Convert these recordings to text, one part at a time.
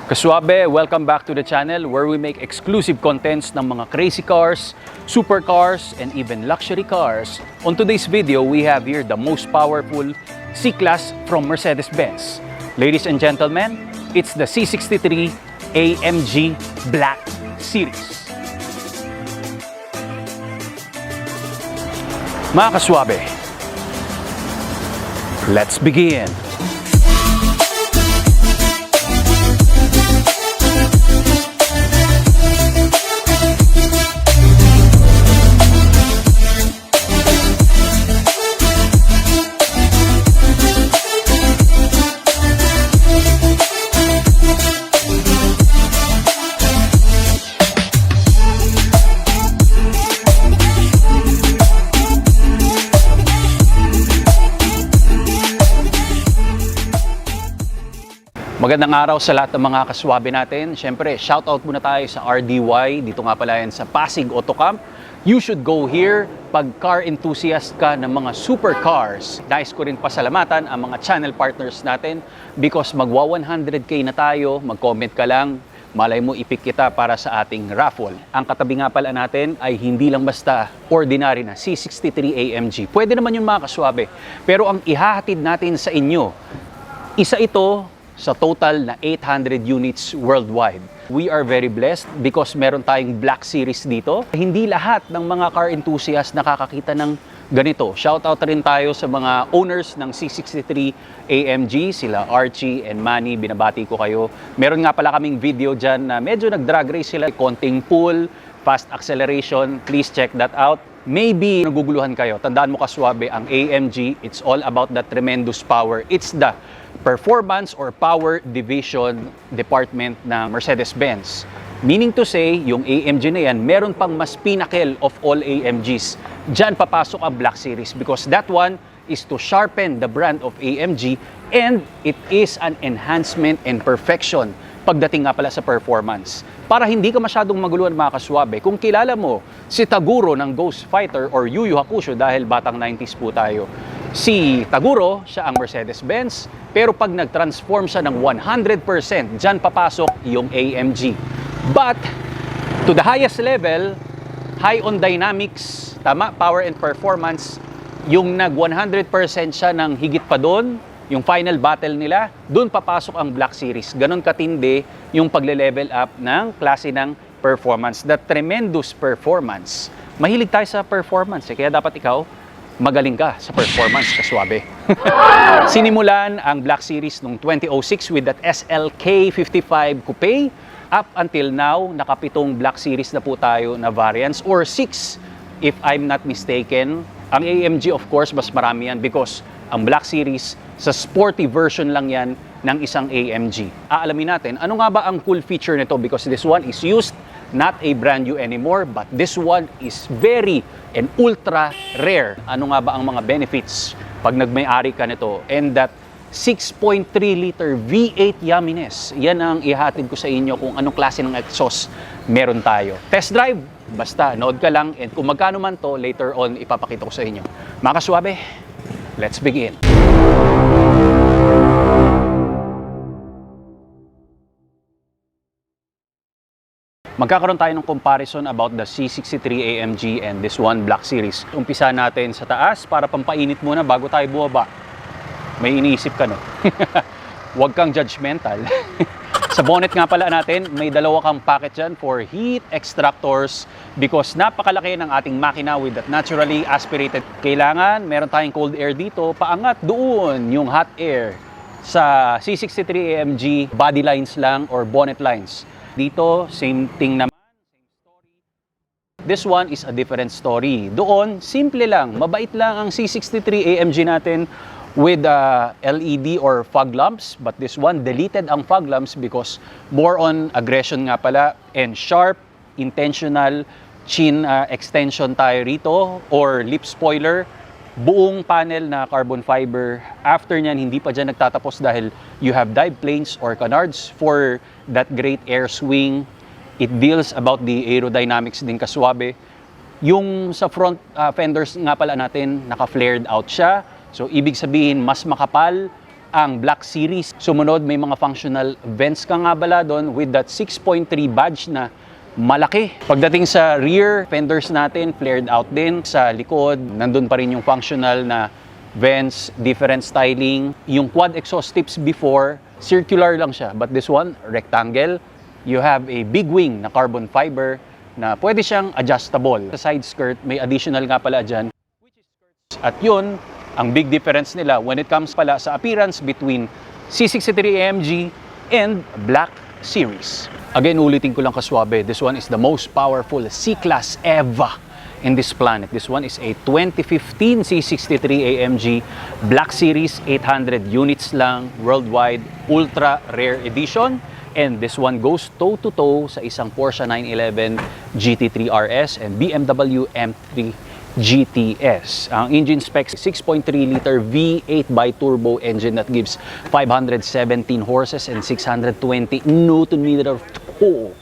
Kaswabe, welcome back to the channel where we make exclusive contents ng mga crazy cars, supercars, and even luxury cars. On today's video, we have here the most powerful C-Class from Mercedes-Benz. Ladies and gentlemen, it's the C63 AMG Black Series. Mga kaswabe, let's begin! Magandang araw sa lahat ng mga kaswabe natin. Siyempre, shoutout muna tayo sa RDY. Dito nga pala yan sa Pasig Auto Camp. You should go here pag car enthusiast ka ng mga supercars. Nais ko rin pasalamatan ang mga channel partners natin because magwa 100k na tayo. Mag-comment ka lang. Malay mo ipik kita para sa ating raffle. Ang katabi nga pala natin ay hindi lang basta ordinary na C63 AMG. Pwede naman yung mga kaswabe. Pero ang ihahatid natin sa inyo, isa ito sa total na 800 units worldwide. We are very blessed because meron tayong Black Series dito. Hindi lahat ng mga car enthusiasts nakakakita ng ganito. Shoutout rin tayo sa mga owners ng C63 AMG, sila Archie and Manny, binabati ko kayo. Meron nga pala kaming video dyan na medyo nag-drag race sila, konting pull, fast acceleration, please check that out. Maybe naguguluhan kayo. Tandaan mo kaswabe, ang AMG, it's all about the tremendous power. It's the performance or power division department ng Mercedes-Benz. Meaning to say, yung AMG na yan, meron pang mas pinnacle of all AMGs. Diyan papasok ang Black Series because that one is to sharpen the brand of AMG and it is an enhancement and perfection pagdating nga pala sa performance. Para hindi ka masyadong maguluhan mga kaswabe, kung kilala mo si Taguro ng Ghost Fighter or Yu Yu Hakusho dahil batang 90s po tayo, si Taguro, siya ang Mercedes-Benz, pero pag nag-transform siya ng 100%, dyan papasok yung AMG. But, to the highest level, high on dynamics, tama, power and performance, yung nag 100% siya ng higit pa doon, yung final battle nila, doon papasok ang Black Series. Ganon katindi yung pagle-level up ng klase ng performance. The tremendous performance. Mahilig tayo sa performance, kaya dapat ikaw, magaling ka sa performance, kaswabe. Sinimulan ang Black Series noong 2006 with that SLK 55 Coupe. Up until now, nakapitong Black Series na po tayo na variants or 6 if I'm not mistaken. Ang AMG of course, mas marami yan because ang Black Series sa sporty version lang yan ng isang AMG. Aalamin natin, ano nga ba ang cool feature nito because this one is used, not a brand new anymore, but this one is very and ultra rare. Ano nga ba ang mga benefits pag nagmay-ari ka nito? And that 6.3 liter V8 Yammines, yan ang ihatid ko sa inyo kung anong klase ng exhaust meron tayo. Test drive, basta nood ka lang and kung magkano man to, later on ipapakita ko sa inyo. Mga kaswabe, let's begin. Magkakaroon tayo ng comparison about the C63 AMG and this one Black Series. Umpisa natin sa taas para pampainit muna bago tayo bumaba. May iniisip ka, no? Huwag kang judgmental. Sa bonnet nga pala natin, may dalawa kang packet dyan for heat extractors because napakalaki ng ating makina with that naturally aspirated. Kailangan meron tayong cold air dito, paangat doon yung hot air. Sa C63 AMG, body lines lang or bonnet lines. Dito, same thing naman. This one is a different story. Doon, simple lang, mabait lang ang C63 AMG natin with LED or fog lamps. But this one, deleted ang fog lamps because more on aggression nga pala and sharp, intentional chin extension tayo rito or lip spoiler. Buong panel na carbon fiber. After nyan, hindi pa dyan nagtatapos dahil you have dive planes or canards for that great air swing. It deals about the aerodynamics din kaswabe. Yung sa front fenders nga pala natin, naka-flared out siya. So, ibig sabihin, mas makapal, ang Black Series. Sumunod, may mga functional vents ka nga bala doon with that 6.3 badge na malaki. Pagdating sa rear fenders natin, flared out din. Sa likod, nandun pa rin yung functional na vents, different styling. Yung quad exhaust tips before, circular lang siya. But this one, rectangle. You have a big wing na carbon fiber na pwede siyang adjustable. Sa side skirt, may additional nga pala dyan. At yun, ang big difference nila when it comes pala sa appearance between C63 AMG and Black Series. Again, ulitin ko lang kaswabe, this one is the most powerful C-Class ever in this planet. This one is a 2015 C63 AMG Black Series, 800 units lang, worldwide, ultra rare edition. And this one goes toe-to-toe sa isang Porsche 911 GT3 RS and BMW M3 GTS. Ang engine specs, 6.3-liter V8 bi-turbo engine that gives 517 horses and 620 Nm of torque.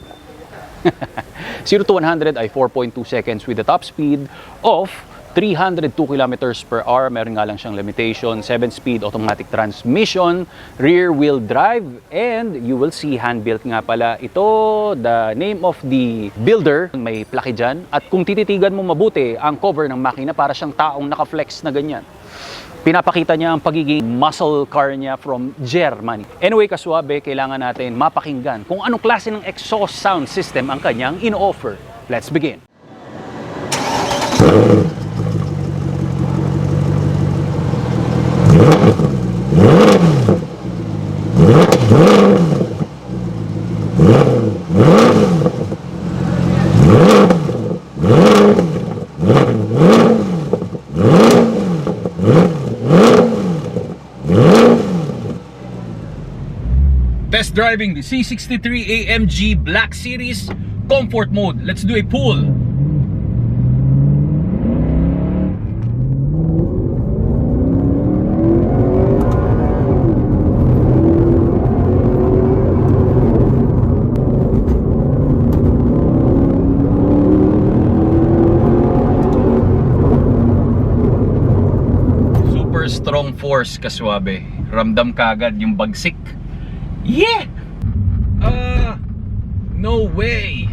0 to 100 ay 4.2 seconds with a top speed of 302 kilometers per hour. Meron nga lang siyang limitation, 7-speed automatic transmission, rear-wheel drive, and you will see hand-built nga pala. Ito, the name of the builder, may plaki dyan. At kung tititigan mo mabuti, ang cover ng makina para siyang taong naka-flex na ganyan. Pinapakita niya ang pagiging muscle car niya from Germany. Anyway, kaswabe, kailangan natin mapakinggan kung anong klase ng exhaust sound system ang kanyang in-offer. Let's begin. Test driving the C63 AMG Black Series Comfort Mode. Let's do a pull. Super strong force, kaswabe. Ramdam kagad yung bagsik. Yeah! No way!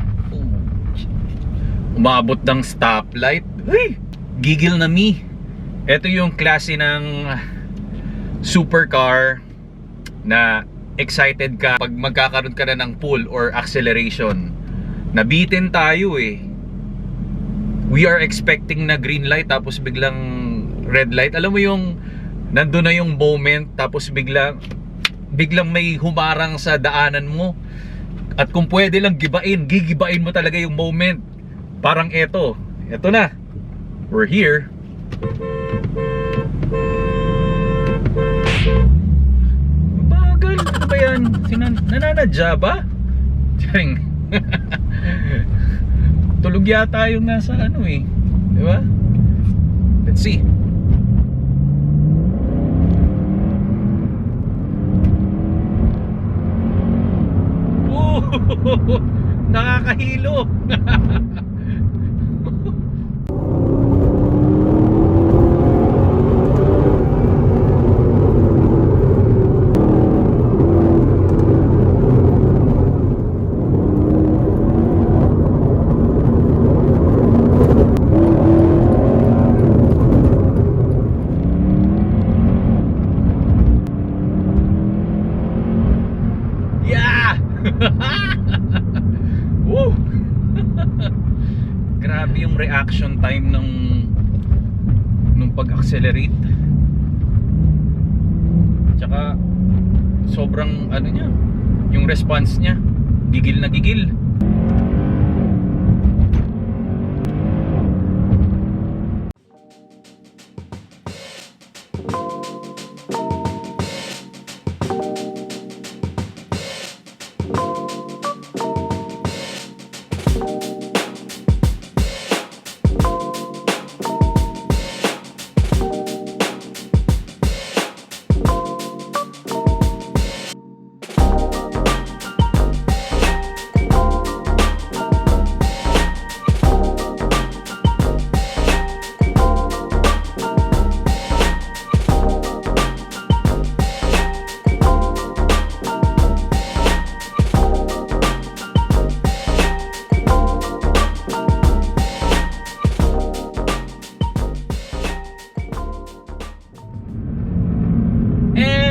Umabot ng stoplight. Uy! Gigil na me. Ito yung klase ng supercar na excited ka pag magkakaroon ka na ng pull or acceleration. Nabitin tayo eh. We are expecting na green light tapos biglang red light. Alam mo yung nandun na yung moment tapos biglang may humarang sa daanan mo. At kung pwede lang gigibain mo talaga yung moment. Parang eto na. We're here. Bagal, ano ba yan? Nananadya ba? Tiyaring. Tulog yata yung nasa ano eh. Diba? Let's see. Nakakahilo. Yeah. Woo! Grabe yung reaction time nung pag-accelerate. Tsaka sobrang ano niya, yung response niya, gigil na gigil.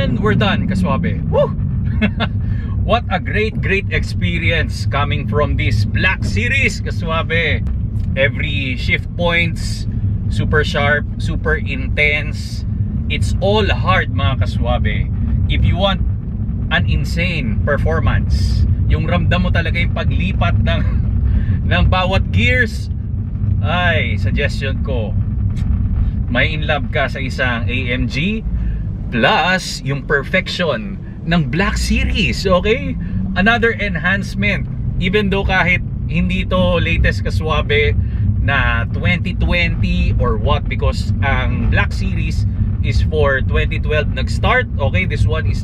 And we're done, kaswabe. Woo! What a great experience coming from this Black Series, kaswabe. Every shift points, super sharp, super intense. It's all hard, mga kaswabe. If you want an insane performance, yung ramdam mo talaga yung paglipat ng bawat gears, ay, suggestion ko, may in love ka sa isang AMG plus yung perfection ng Black Series, okay? Another enhancement, even though kahit hindi to latest, kaswabe, na 2020 or what, because ang Black Series is for 2012 nag-start, okay? This one is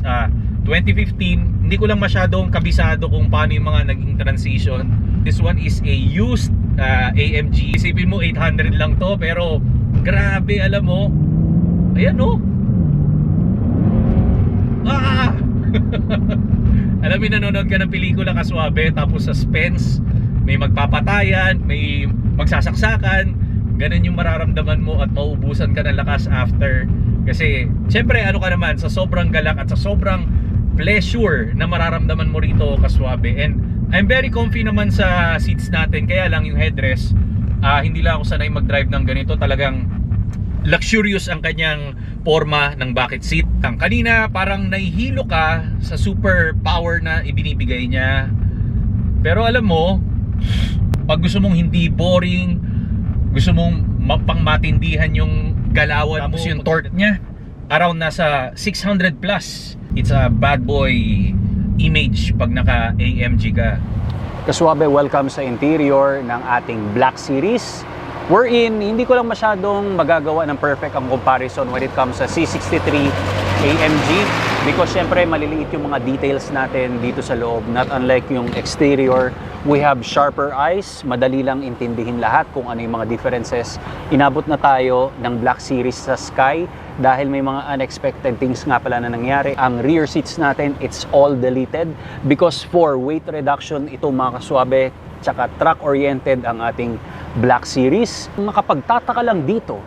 2015. Hindi ko lang masyadong kabisado kung paano yung mga naging transition. This one is a used AMG. Isipin mo 800 lang to, pero grabe, alam mo, ayan oh. Alam mo, nanonood ka ng pelikula, kaswabe, tapos suspense, may magpapatayan, may magsasaksakan, ganun yung mararamdaman mo at mauubusan ka ng lakas after. Kasi syempre ano ka naman, sa sobrang galak at sa sobrang pleasure na mararamdaman mo rito, kaswabe. And I'm very comfy naman sa seats natin, kaya lang yung headrest, hindi lang ako sanay mag-drive ng ganito. Talagang luxurious ang kanyang forma ng bucket seat. Kanina parang nahihilo ka sa super power na ibinibigay niya, pero alam mo, pag gusto mong hindi boring, gusto mong pangmatindihan yung galawan, tapos yung torque niya around nasa 600 plus. It's a bad boy image pag naka AMG ka. Kaswabe, welcome sa interior ng ating Black Series. Wherein, hindi ko lang masyadong magagawa ng perfect ang comparison when it comes sa C63 AMG, because syempre maliliit yung mga details natin dito sa loob. Not unlike yung exterior, we have sharper eyes, madali lang intindihin lahat kung ano yung mga differences. Inabot na tayo ng Black Series sa Sky dahil may mga unexpected things nga pala na nangyari. Ang rear seats natin, it's all deleted because for weight reduction, ito mga kaswabe, tsaka track-oriented ang ating Black Series. Makapagtataka lang dito,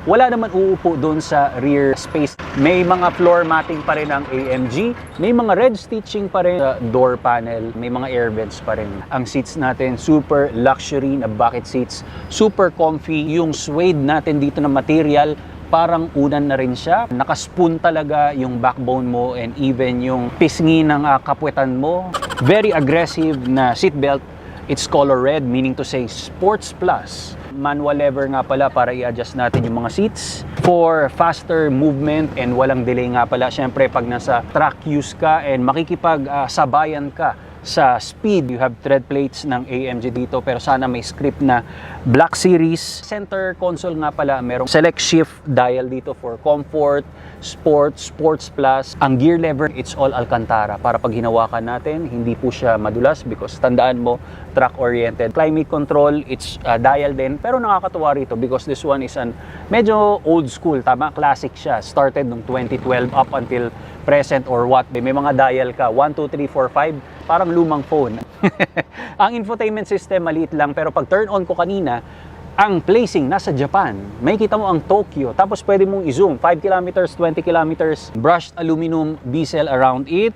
wala naman uupo doon sa rear space. May mga floor matting pa rin ang AMG, may mga red stitching pa rin sa door panel, may mga air vents pa rin. Ang seats natin, super luxury na bucket seats, super comfy. Yung suede natin dito na material, parang unan na rin siya. Nakaspoon talaga yung backbone mo and even yung pisngi ng kapwetan mo. Very aggressive na seatbelt. It's color red, meaning to say Sports Plus. Manual lever nga pala para i-adjust natin yung mga seats for faster movement and walang delay nga pala. Syempre pag nasa track use ka and makikipag-sabayan ka sa speed, you have tread plates ng AMG dito, pero sana may script na Black Series. Center console nga pala, merong select shift dial dito for comfort, sports plus. Ang gear lever, it's all Alcantara para pag hinawakan natin, hindi po siya madulas because tandaan mo, track oriented. Climate control, it's dial din, pero nakakatuwa rito because this one is medyo old school, tama, classic siya. Started noong 2012 up until present or what. May mga dial ka, 1, 2, 3, 4, 5, parang lumang phone. Ang infotainment system maliit lang, pero pag turn on ko kanina, ang placing nasa Japan. May kita mo ang Tokyo, tapos pwede mong i-zoom 5 kilometers, 20 kilometers. Brushed aluminum bezel around it,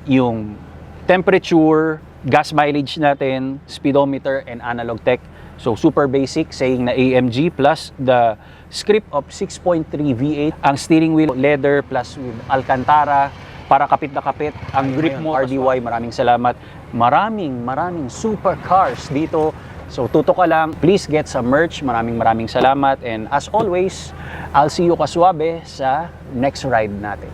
yung temperature, gas mileage natin, speedometer, and analog tech. So super basic, saying na AMG plus the script of 6.3 V8. Ang steering wheel leather plus with Alcantara para kapit na kapit. Ang grip mo RDY, maraming salamat. Maraming supercars dito. So tutok ka lang, please get some merch. Maraming salamat, and as always, I'll see you kaswabe sa next ride natin.